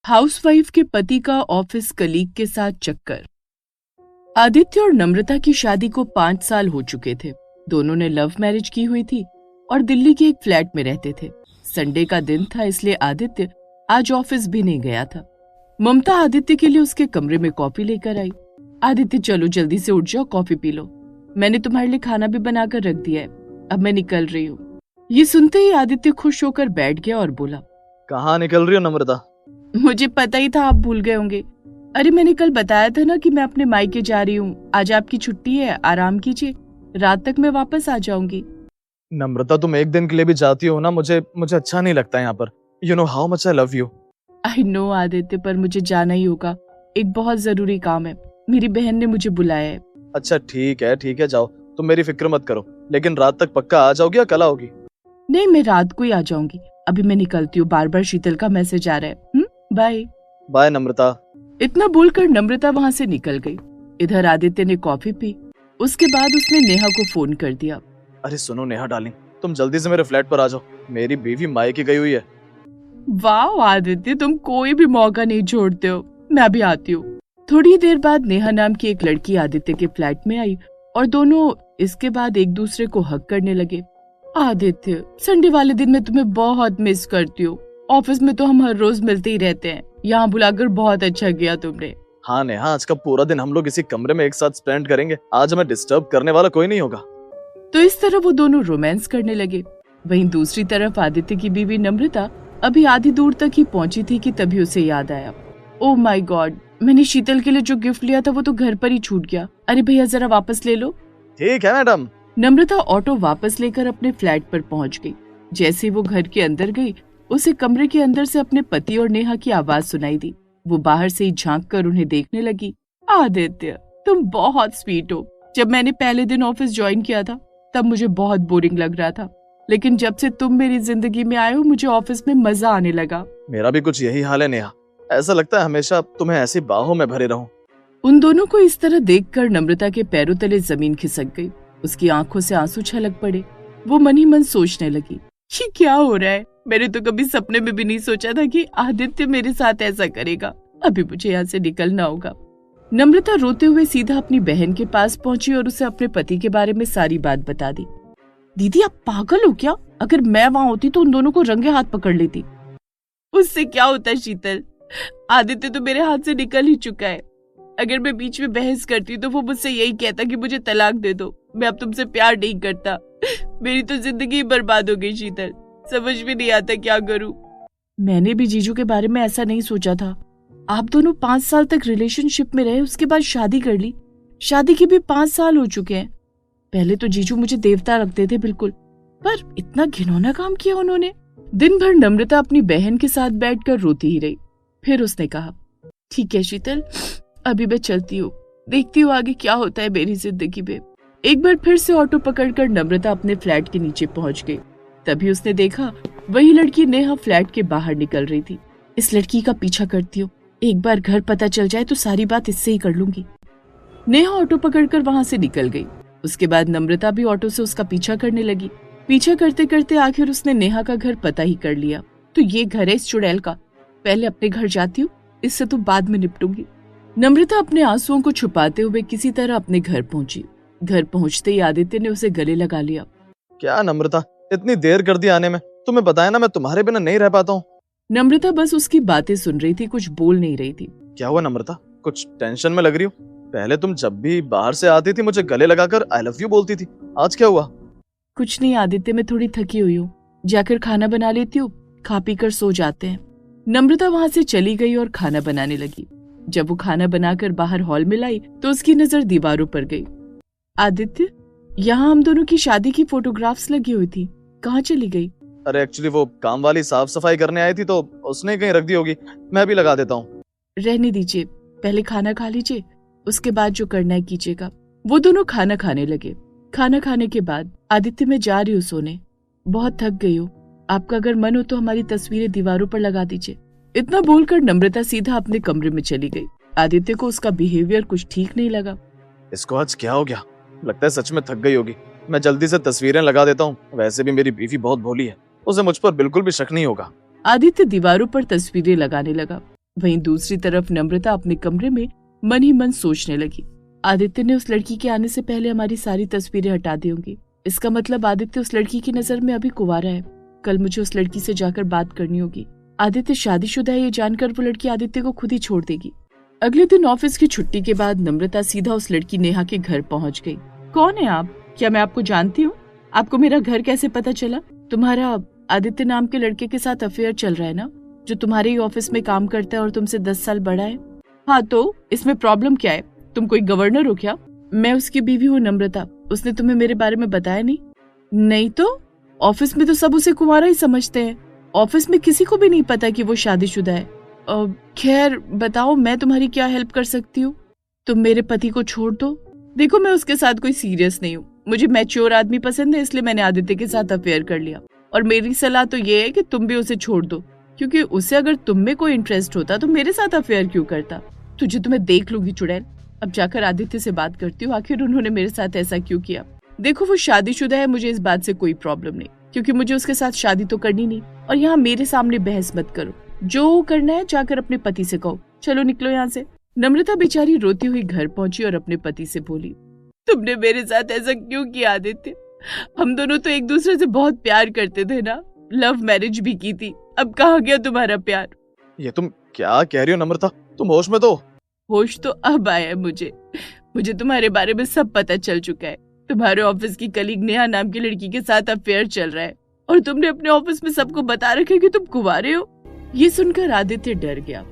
Housewife के पति का ऑफिस कलीग के साथ चक्कर। आदित्य और नम्रता की शादी को 5 साल हो चुके थे। दोनों ने लव मैरिज की हुई थी और दिल्ली के एक फ्लैट में रहते थे। संडे का दिन था, इसलिए आदित्य आज ऑफिस भी नहीं गया था। ममता आदित्य के लिए उसके कमरे में कॉफी लेकर आई। आदित्य, चलो जल्दी से उठ जाओ, कॉफी पी लो। मैंने तुम्हारे लिए खाना भी बनाकर रख दिया है, अब मैं निकल रही हूँ। ये सुनते ही आदित्य खुश होकर बैठ गया और बोला, कहाँ निकल रही हो नम्रता? मुझे पता ही था आप भूल गए होंगे। अरे मैंने कल बताया था ना कि मैं अपने मायके जा रही हूँ। आज आपकी छुट्टी है, आराम कीजिए, रात तक मैं वापस आ जाऊंगी। नम्रता, तुम एक दिन के लिए भी जाती हो ना, मुझे अच्छा नहीं लगता यहाँ पर। You know how much I love you. I know Aditya, पर मुझे जाना ही होगा। एक बहुत जरूरी काम है, मेरी बहन ने मुझे बुलाया है। अच्छा ठीक है, जाओ। तुम मेरी फिक्र मत करो, लेकिन रात तक पक्का आ जाओगी या कल आओगी? नहीं, मैं रात को ही आ जाऊंगी। अभी मैं निकलती हूँ, बार बार शीतल का मैसेज आ रहा है। बाय बाय नम्रता। इतना बोलकर नम्रता वहाँ से निकल गई। इधर आदित्य ने कॉफी पी। उसके बाद उसने नेहा को फोन कर दिया। अरे सुनो नेहा डार्लिंग, तुम जल्दी से मेरे फ्लैट पर आ जाओ, मेरी बीवी मायके गई हुई है। वाह आदित्य, तुम कोई भी मौका नहीं छोड़ते हो। मैं अभी आती हूँ। थोड़ी देर बाद नेहा नाम की एक लड़की आदित्य के फ्लैट में आई और दोनों इसके बाद एक दूसरे को हक करने लगे। आदित्य, संडे वाले दिन मैं तुम्हें बहुत मिस करती हूँ। ऑफिस में तो हम हर रोज मिलते ही रहते हैं, यहाँ बुलाकर बहुत अच्छा किया तुमने। हाँ नेहा, आज का पूरा दिन हम लोग इसी कमरे में एक साथ स्पेंड करेंगे। आज हमें डिस्टर्ब करने वाला कोई नहीं होगा। तो इस तरह वो दोनों रोमांस करने लगे। वहीं दूसरी तरफ आदित्य की बीवी नम्रता अभी आधी दूर तक ही पहुंची थी कि तभी उसे याद आया, ओह माय गॉड, मैंने शीतल के लिए जो गिफ्ट लिया था वो तो घर पर ही छूट गया। अरे भैया जरा वापस ले लो। ठीक है मैडम। नम्रता ऑटो वापस लेकर अपने फ्लैट पर पहुंच गई। जैसे वो घर के अंदर गई, उसे कमरे के अंदर से अपने पति और नेहा की आवाज सुनाई दी। वो बाहर से ही झांक कर उन्हें देखने लगी। आदित्य, तुम बहुत स्वीट हो। जब मैंने पहले दिन ऑफिस ज्वाइन किया था तब मुझे बहुत बोरिंग लग रहा था, लेकिन जब से तुम मेरी जिंदगी में आए हो मुझे ऑफिस में मजा आने लगा। मेरा भी कुछ यही हाल है नेहा, ऐसा लगता है हमेशा तुम्हें ऐसी बाहों में भरे रहूं। उन दोनों को इस तरह देखकर नम्रता के पैरों तले जमीन खिसक गई। उसकी आंखों से आंसू छलक पड़े। वो मन ही मन सोचने लगी, ये क्या हो रहा है? मैंने तो कभी सपने में भी नहीं सोचा था कि आदित्य मेरे साथ ऐसा करेगा। अभी मुझे यहाँ से निकलना होगा। नम्रता रोते हुए सीधा अपनी बहन के पास पहुंची और उसे अपने पति के बारे में सारी बात बता दी। दीदी, आप पागल हो क्या? अगर मैं वहां होती तो उन दोनों को रंगे हाथ पकड़ लेती। उससे क्या होता शीतल, आदित्य तो मेरे हाथ से निकल ही चुका है। अगर मैं बीच में बहस करती तो वो मुझसे यही कहता कि मुझे तलाक दे दो, मैं अब तुमसे प्यार नहीं करता। मेरी तो जिंदगी बर्बाद हो गई शीतल, समझ में नहीं आता क्या करूं। मैंने भी जीजू के बारे में ऐसा नहीं सोचा था। आप दोनों 5 साल तक रिलेशनशिप में रहे, उसके बाद शादी कर ली। शादी के भी 5 साल हो चुके हैं। पहले तो जीजू मुझे देवता लगते थे बिल्कुल, पर इतना घिनौना काम किया उन्होंने। दिन भर नम्रता अपनी बहन के साथ बैठकर रोती ही रही। फिर उसने कहा, ठीक है शीतल, अभी मैं चलती हूँ, देखती हूँ आगे क्या होता है मेरी जिंदगी में। एक बार फिर से ऑटो पकड़कर नम्रता अपने फ्लैट के नीचे पहुंच गई। तभी उसने देखा वही लड़की नेहा फ्लैट के बाहर निकल रही थी। इस लड़की का पीछा करती हूँ, एक बार घर पता चल जाए तो सारी बात इससे ही कर लूंगी। नेहा ऑटो पकड़कर वहां से निकल गई। उसके बाद नम्रता भी ऑटो से उसका पीछा करने लगी। पीछा करते करते आखिर उसने नेहा का घर पता ही कर लिया। तो ये घर है इस चुड़ैल का। पहले अपने घर जाती हूँ, इससे तो बाद में निपटूंगी। नम्रता अपने आंसुओं को छुपाते हुए किसी तरह अपने घर पहुंची। घर पहुंचते ही आदित्य ने उसे गले लगा लिया। क्या नम्रता, इतनी देर कर दी आने में? तुम्हें बताया ना मैं तुम्हारे बिना नहीं रह पाता हूँ। नम्रता बस उसकी बातें सुन रही थी, कुछ बोल नहीं रही थी। क्या हुआ नम्रता, कुछ टेंशन में लग रही हो? पहले तुम जब भी बाहर से आती थी मुझे गले लगाकर आई लव यू बोलती थी, आज क्या हुआ? कुछ नहीं आदित्य, मैं थोड़ी थकी हुई हूँ, जाकर खाना बना लेती हूँ, खा पी कर सो जाते हैं। नम्रता वहां से चली गई और खाना बनाने लगी। जब वो खाना बनाकर बाहर हॉल में लाई तो उसकी नजर दीवारों पर गई। आदित्य, यहाँ हम दोनों की शादी की फोटोग्राफ्स लगी हुई थी, कहाँ चली गई? अरे एक्चुअली वो काम वाली साफ सफाई करने आई थी तो उसने कहीं रख दी होगी, मैं भी लगा देता हूँ। रहने दीजिए, पहले खाना खा लीजिए, उसके बाद जो करना है कीजिएगा। वो दोनों खाना खाने लगे। खाना खाने के बाद, आदित्य मैं जा रही हूँ सोने, बहुत थक गई हूँ, आपका अगर मन हो तो हमारी तस्वीरें दीवारों पर लगा दीजिए। इतना बोलकर नम्रता सीधा अपने कमरे में चली गई। आदित्य को उसका बिहेवियर कुछ ठीक नहीं लगा। इसको आज क्या हो गया? लगता है सच में थक गई होगी। मैं जल्दी से तस्वीरें लगा देता हूँ, वैसे भी मेरी बीवी बहुत भोली है, उसे मुझ पर बिल्कुल भी शक नहीं होगा। आदित्य दीवारों पर तस्वीरें लगाने लगा। वहीं दूसरी तरफ नम्रता अपने कमरे में मन ही मन सोचने लगी, आदित्य ने उस लड़की के आने से पहले हमारी सारी तस्वीरें हटा दी होंगी। इसका मतलब आदित्य उस लड़की की नजर में अभी कुंवारा है। कल मुझे उस लड़की से जाकर बात करनी होगी। आदित्य शादीशुदा है ये जानकर वो लड़की आदित्य को खुद ही छोड़ देगी। अगले दिन ऑफिस की छुट्टी के बाद नम्रता सीधा उस लड़की नेहा के घर पहुंच गई। कौन है आप? क्या मैं आपको जानती हूँ? आपको मेरा घर कैसे पता चला? तुम्हारा आदित्य नाम के लड़के के साथ अफेयर चल रहा है ना, जो तुम्हारे ही ऑफिस में काम करता है और तुमसे 10 साल बड़ा है। हाँ, तो इसमें प्रॉब्लम क्या है? तुम कोई गवर्नर हो क्या? मैं उसकी बीवी हूँ नम्रता। उसने तुम्हें मेरे बारे में बताया नहीं? नहीं तो ऑफिस में तो सब उसे कुंवारा ही समझते हैं। ऑफिस में किसी को भी नहीं पता कि वो शादीशुदा है। खैर बताओ, मैं तुम्हारी क्या हेल्प कर सकती हूँ? तुम मेरे पति को छोड़ दो। देखो, मैं उसके साथ कोई सीरियस नहीं हूँ। मुझे मैच्योर आदमी पसंद है, इसलिए मैंने आदित्य के साथ अफेयर कर लिया। और मेरी सलाह तो ये है कि तुम भी उसे छोड़ दो, क्योंकि उसे अगर तुम में कोई इंटरेस्ट होता तो मेरे साथ अफेयर क्यों करता? तुझे तो मैं देख लूंगी चुड़ैल। अब जाकर आदित्य से बात करती हूँ, आखिर उन्होंने मेरे साथ ऐसा क्यों किया। देखो, वो शादीशुदा है, मुझे इस बात से कोई प्रॉब्लम नहीं, क्योंकि मुझे उसके साथ शादी तो करनी नहीं। और यहाँ मेरे सामने बहस मत करो। जो करना है जाकर अपने पति से कहो। चलो निकलो यहाँ से। नम्रता बेचारी रोती हुई घर पहुंची और अपने पति से बोली, तुमने मेरे साथ ऐसा क्यों किया आदित्य? हम दोनों तो एक दूसरे से बहुत प्यार करते थे ना, लव मैरिज भी की थी। अब कहाँ गया तुम्हारा प्यार? ये तुम क्या कह रही हो नम्रता? तुम होश में तो? होश तो अब आया है मुझे तुम्हारे बारे में सब पता चल चुका है। तुम्हारे ऑफिस की कलीग नेहा नाम की लड़की के साथ अफेयर चल रहा है और तुमने अपने ऑफिस में सबको बता रखा है कि तुम कुंवारे हो। ये सुनकर आदित्य डर गया।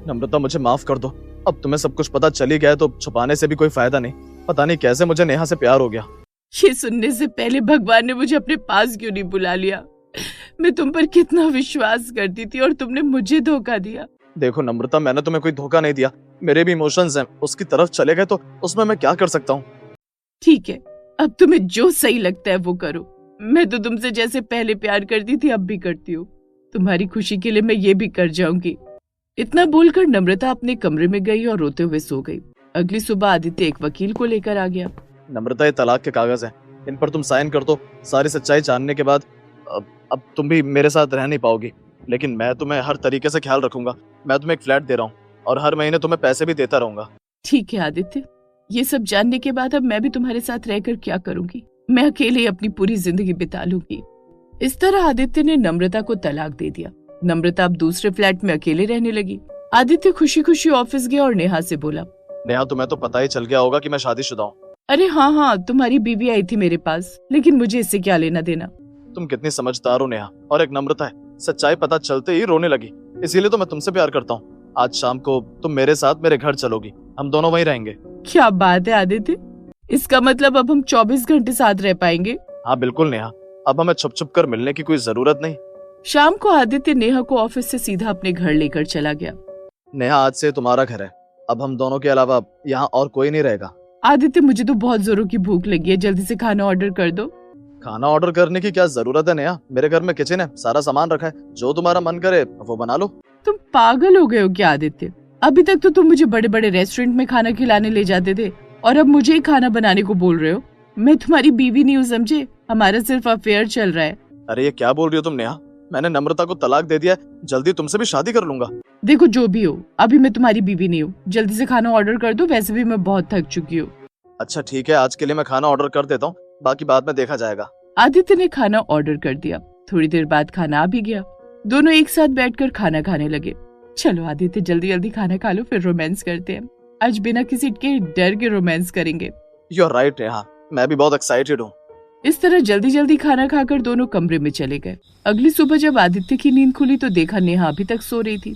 नम्रता, मुझे माफ कर दो। अब तुम्हें सब कुछ पता चली गया है तो छुपाने से भी कोई फायदा नहीं। पता नहीं कैसे मुझे नेहा से प्यार हो गया। ये सुनने से पहले भगवान ने मुझे अपने पास क्यों नहीं बुला लिया? मैं तुम पर कितना विश्वास करती थी और तुमने मुझे धोखा दिया। देखो नम्रता, मैंने तुम्हें कोई धोखा नहीं दिया। मेरे भी इमोशंस हैं, उसकी तरफ चले गए तो उसमें मैं क्या कर सकता हूँ? ठीक है, अब तुम्हें जो सही लगता है वो करो। मैं तो तुमसे जैसे पहले प्यार करती थी अब भी करती हूँ। तुम्हारी खुशी के लिए मैं ये भी कर जाऊंगी। इतना बोलकर नम्रता अपने कमरे में गई और रोते हुए सो गई। अगली सुबह आदित्य एक वकील को लेकर आ गया। नम्रता, ये तलाक के कागज हैं, इन पर तुम साइन कर दो। सारी सच्चाई जानने के बाद अब तुम भी मेरे साथ रह नहीं पाओगी, लेकिन मैं तुम्हें हर तरीके से ख्याल रखूंगा। मैं तुम्हें एक फ्लैट दे रहा हूँ और हर महीने तुम्हें पैसे भी देता रहूंगा। ठीक है आदित्य, ये सब जानने के बाद अब मैं भी तुम्हारे साथ रहकर क्या करूंगी? मैं अकेले अपनी पूरी जिंदगी बिता लूंगी। इस तरह आदित्य ने नम्रता को तलाक दे दिया। नम्रता अब दूसरे फ्लैट में अकेले रहने लगी। आदित्य खुशी खुशी ऑफिस गया और नेहा से बोला, नेहा, तुम्हें तो पता ही चल गया होगा कि मैं शादीशुदा हूँ। अरे हाँ, तुम्हारी बीवी आई थी मेरे पास, लेकिन मुझे इससे क्या लेना देना। तुम कितनी समझदार हो नेहा, और एक नम्रता है, सच्चाई पता चलते ही रोने लगी। इसीलिए तो मैं तुमसे प्यार करता हूँ। आज शाम को तुम मेरे साथ मेरे घर चलोगी, हम दोनों वहीं रहेंगे। क्या बात है आदित्य, इसका मतलब अब हम 24 घंटे साथ रह पाएंगे? हाँ बिल्कुल नेहा, अब हमें छुप छुप कर मिलने की कोई जरूरत नहीं। शाम को आदित्य नेहा को ऑफिस से सीधा अपने घर लेकर चला गया। नेहा, आज से तुम्हारा घर है। अब हम दोनों के अलावा यहाँ और कोई नहीं रहेगा। आदित्य, मुझे तो बहुत जोरों की भूख लगी है, जल्दी से खाना ऑर्डर कर दो। खाना ऑर्डर करने की क्या जरूरत है नेहा? मेरे घर में किचन है, सारा सामान रखा है, जो तुम्हारा मन करे वो बना लो। तुम पागल हो गए हो क्या आदित्य? अभी तक तो तुम मुझे बड़े बड़े रेस्टोरेंट में खाना खिलाने ले जाते थे और अब मुझे ही खाना बनाने को बोल रहे हो। मैं तुम्हारी बीवी नहीं हूँ, समझे? हमारा सिर्फ अफेयर चल रहा है। अरे ये क्या बोल रही हो तुम नेहा? मैंने नम्रता को तलाक दे दिया है, जल्दी तुमसे भी शादी कर लूंगा। देखो, जो भी हो, अभी मैं तुम्हारी बीवी नहीं हूँ। जल्दी से खाना ऑर्डर कर दो, वैसे भी मैं बहुत थक चुकी हूँ। अच्छा ठीक है, आज के लिए मैं खाना ऑर्डर कर देता हूँ, बाकी बाद में देखा जाएगा। आदित्य ने खाना ऑर्डर कर दिया। थोड़ी देर बाद खाना आ भी गया। दोनों एक साथ बैठकर खाना खाने लगे। चलो आदित्य, जल्दी जल्दी खाना खा लो, फिर रोमांस करते हैं। आज बिना किसी के डर के रोमांस करेंगे। यू आर राइट नेहा, मैं भी बहुत एक्साइटेड हूँ। इस तरह जल्दी जल्दी खाना खाकर दोनों कमरे में चले गए। अगली सुबह जब आदित्य की नींद खुली तो देखा नेहा अभी तक सो रही थी।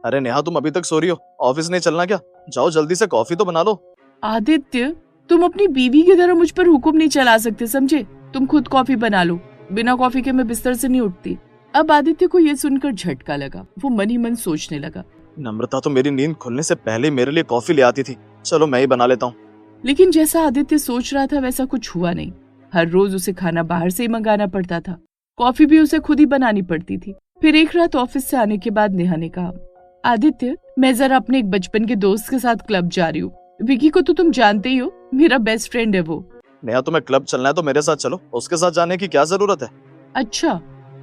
अरे नेहा, तुम अभी तक सो रही हो? ऑफिस नहीं चलना क्या? जाओ जल्दी से कॉफी तो बना लो। आदित्य, तुम अपनी बीवी की तरह मुझ पर हुक्म नहीं चला सकते, समझे? तुम खुद कॉफी बना लो, बिना कॉफी के मैं बिस्तर से नहीं उठती। अब आदित्य को यह सुनकर झटका लगा। वो मन ही मन सोचने लगा, नम्रता तो मेरी नींद खुलने से पहले मेरे लिए कॉफी ले आती थी, चलो मैं ही बना लेता हूँ। लेकिन जैसा आदित्य सोच रहा था वैसा कुछ हुआ नहीं। हर रोज उसे खाना बाहर से ही मंगाना पड़ता था, कॉफी भी उसे खुद ही बनानी पड़ती थी। फिर एक रात ऑफिस से आने के बाद नेहा ने कहा, आदित्य, मैं जरा अपने एक बचपन के दोस्त के साथ क्लब जा रही हूँ। विकी को तो तुम जानते ही हो, मेरा बेस्ट फ्रेंड है वो। नेहा, तुम्हें क्लब चलना है तो मेरे साथ चलो, उसके साथ जाने की क्या जरूरत है? अच्छा,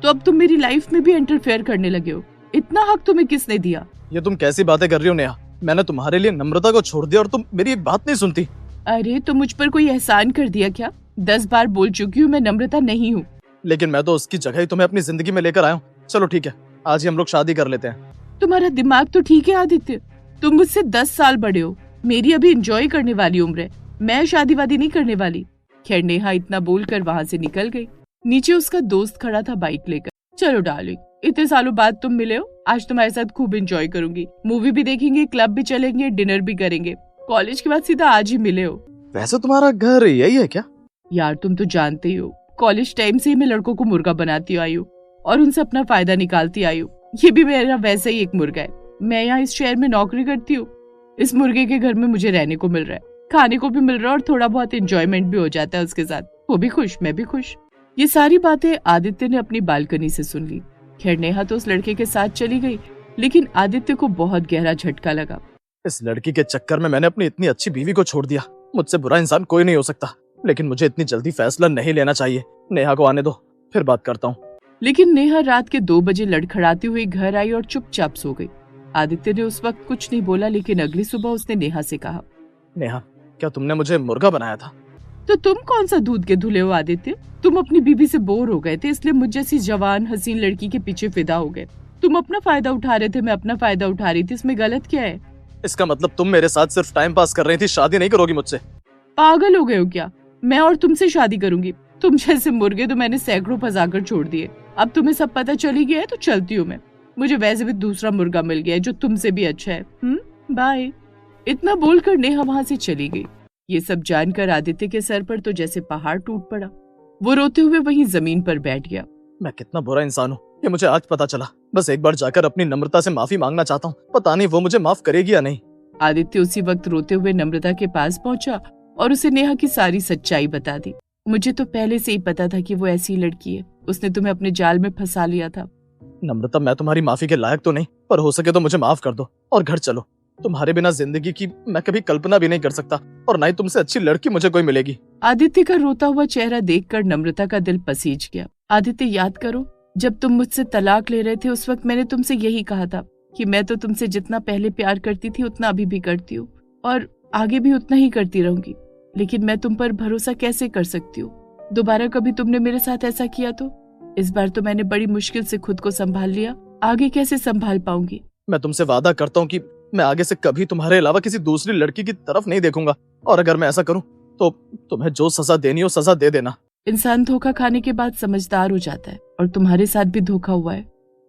तो अब तुम मेरी लाइफ में भी इंटरफेयर करने लगे हो? इतना हक तुम्हें किसने दिया? ये तुम कैसी बातें कर रही हो नेहा? मैंने तुम्हारे लिए नम्रता को छोड़ दिया और तुम मेरी एक बात नहीं सुनती। अरे तो मुझ पर कोई एहसान कर दिया क्या? 10 बार बोल चुकी हूँ मैं नम्रता नहीं हूँ। लेकिन मैं तो उसकी जगह ही तुम्हें अपनी जिंदगी में लेकर आया हूँ। चलो ठीक है, आज ही हम लोग शादी कर लेते हैं। तुम्हारा दिमाग तो ठीक है आदित्य, तुम मुझसे 10 साल बड़े हो, मेरी अभी एंजॉय करने वाली उम्र है, मैं शादी वादी नहीं करने वाली। खैर नेहा इतना बोलकर वहाँ से निकल गई। नीचे उसका दोस्त खड़ा था बाइक लेकर। चलो डार्लिंग, इतने सालों बाद तुम मिले हो, आज तुम्हारे साथ खूब एंजॉय करूंगी, मूवी भी देखेंगे, क्लब भी चलेंगे, डिनर भी करेंगे। कॉलेज के बाद सीधा आज ही मिले हो। वैसे तुम्हारा घर यही है क्या? यार तुम तो जानते ही हो, कॉलेज टाइम से ही मैं लड़कों को मुर्गा बनाती आई हूँ और उनसे अपना फायदा निकालती आई हूँ। ये भी मेरा वैसा ही एक मुर्गा है। मैं यहाँ इस शहर में नौकरी करती हूँ, इस मुर्गे के घर में मुझे रहने को मिल रहा है, खाने को भी मिल रहा है और थोड़ा बहुत एंजॉयमेंट भी हो जाता है उसके साथ। वो भी खुश, मैं भी खुश। ये सारी बातें आदित्य ने अपनी बालकनी से सुन ली। खैर नेहा तो उस लड़के के साथ चली गई, लेकिन आदित्य को बहुत गहरा झटका लगा। इस लड़की के चक्कर में मैंने अपनी इतनी अच्छी बीवी को छोड़ दिया। मुझसे बुरा इंसान कोई नहीं हो सकता, लेकिन मुझे इतनी जल्दी फैसला नहीं लेना चाहिए। नेहा को आने दो, फिर बात करता हूँ। लेकिन नेहा रात के 2 बजे लड़खड़ाती हुई घर आई और चुपचाप सो गई। आदित्य ने उस वक्त कुछ नहीं बोला, लेकिन अगली सुबह उसने नेहा से कहा, नेहा क्या तुमने मुझे मुर्गा बनाया था? तो तुम कौन सा दूध के धुले हो आदित्य? तुम अपनी बीवी से बोर हो गए थे, इसलिए मुझ जैसी जवान हसीन लड़की के पीछे फिदा हो गए। तुम अपना फायदा उठा रहे थे, मैं अपना फायदा उठा रही थी, इसमें गलत क्या है? इसका मतलब तुम मेरे साथ सिर्फ टाइम पास कर रही थी, शादी नहीं करोगी मुझसे? पागल हो गए हो क्या? मैं और तुमसे शादी करूंगी? तुम जैसे मुर्गे तो मैंने सैकड़ों फंसाकर छोड़ दिए। अब तुम्हें सब पता चली गया है तो चलती हूँ मैं। मुझे वैसे भी दूसरा मुर्गा मिल गया है जो तुमसे भी अच्छा है। बाय। इतना बोलकर नेहा वहाँ से चली गई। ये सब जानकर आदित्य के सर पर तो जैसे पहाड़ टूट पड़ा। वो रोते हुए वहीं जमीन पर बैठ गया। मैं कितना बुरा इंसान हूँ, ये मुझे आज पता चला। बस एक बार जाकर अपनी नम्रता से माफी मांगना चाहता हूँ, पता नहीं वो मुझे माफ करेगी या नहीं। आदित्य उसी वक्त रोते हुए नम्रता के पास पहुंचा और उसे नेहा की सारी सच्चाई बता दी। मुझे तो पहले से ही पता था कि वो ऐसी लड़की है, उसने तुम्हें अपने जाल में फंसा लिया था। नम्रता मैं तुम्हारी माफी के लायक तो नहीं, पर हो सके तो मुझे माफ कर दो और घर चलो। तुम्हारे बिना जिंदगी की मैं कभी कल्पना भी नहीं कर सकता, और ना ही तुमसे अच्छी लड़की मुझे कोई मिलेगी। आदित्य का रोता हुआ चेहरा देखकर नम्रता का दिल पसीज गया। आदित्य याद करो, जब तुम मुझसे तलाक ले रहे थे उस वक्त मैंने तुमसे यही कहा था कि मैं तो तुमसे जितना पहले प्यार करती थी उतना अभी भी करती हूँ और आगे भी उतना ही करती रहूंगी। लेकिन मैं तुम पर भरोसा कैसे कर सकती हूँ? दोबारा कभी तुमने मेरे साथ ऐसा किया तो? इस बार तो मैंने बड़ी मुश्किल से खुद को संभाल लिया, आगे कैसे संभाल पाऊंगी? मैं तुमसे वादा करता हूँ कि मैं आगे से कभी तुम्हारे अलावा किसी दूसरी लड़की की तरफ नहीं देखूंगा, और अगर मैं ऐसा करूँ तो तुम्हें जो सजा देनी हो सजा दे देना। इंसान धोखा खाने के बाद समझदार हो जाता है, और तुम्हारे साथ भी धोखा हुआ है,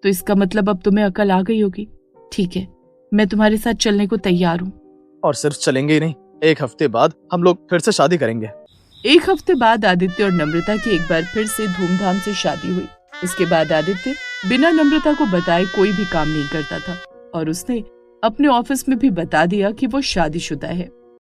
तो इसका मतलब अब तुम्हें अकल आ गई होगी। ठीक है, मैं तुम्हारे साथ चलने को तैयार हूँ। और सिर्फ चलेंगे ही नहीं, 1 हफ्ते बाद हम लोग फिर से शादी करेंगे। 1 हफ्ते बाद आदित्य और नम्रता की एक बार फिर से धूमधाम से शादी हुई। उसके बाद आदित्य बिना नम्रता को बताए कोई भी काम नहीं करता था, और उसने अपने ऑफिस में भी बता दिया कि वो शादीशुदा है।